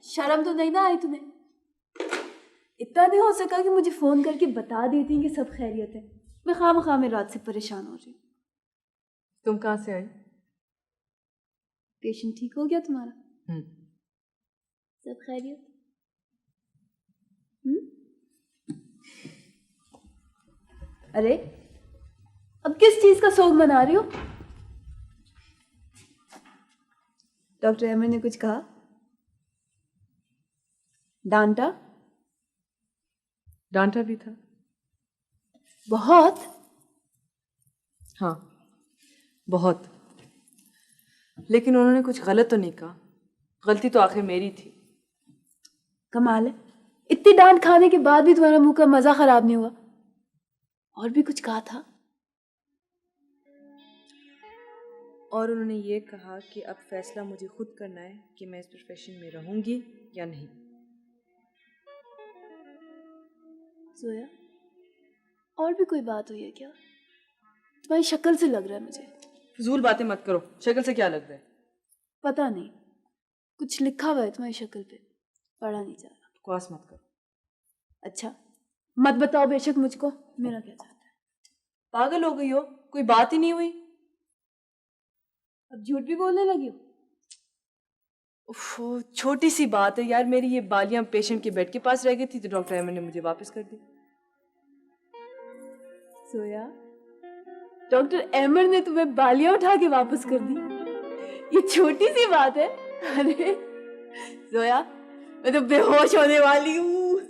शर्म तो नहीं ना आई तुम्हें? इतना नहीं हो सका कि मुझे फोन करके बता देती कि सब खैरियत है? मैं खामखा में रात से परेशान हो रही हूँ। तुम कहाँ से आई? पेशेंट ठीक हो गया तुम्हारा? हम्म। सब खैरियत? अरे अब किस चीज का शोक मना रही हो? डॉक्टर अहमद ने कुछ कहा? डांटा? डांटा भी था। बहुत? हाँ, बहुत। लेकिन उन्होंने कुछ गलत तो नहीं कहा। गलती तो आखिर मेरी थी। कमाल है, इतनी डांट खाने के बाद भी तुम्हारा मुंह का मजा खराब नहीं हुआ। और भी कुछ कहा था? और उन्होंने ये कहा कि अब फैसला मुझे खुद करना है कि मैं इस प्रोफेशन में रहूंगी या नहीं। सोया, और भी कोई बात हुई है क्या? तुम्हारी शक्ल से लग रहा है मुझे। फजूल बातें मत करो। शक्ल से क्या लग रहा है? पता नहीं, कुछ लिखा हुआ है तुम्हारी शक्ल पे, पढ़ा नहीं जा रहा। बकवास मत करो। अच्छा मत बताओ बेशक मुझको, मेरा क्या चाहता है? पागल हो गई हो? कोई बात ही नहीं हुई। अब झूठ भी बोलने लगी हो? उफ, छोटी सी बात है यार। मेरी ये बालियां पेशेंट के बेड के पास रह गई थी तो डॉक्टर अहमद ने मुझे वापस कर दी। सोया, डॉक्टर अहमद ने तुम्हें बालियां उठा के वापस कर दी? ये छोटी सी बात है? अरे सोया, मैं तो बेहोश होने वाली हूँ।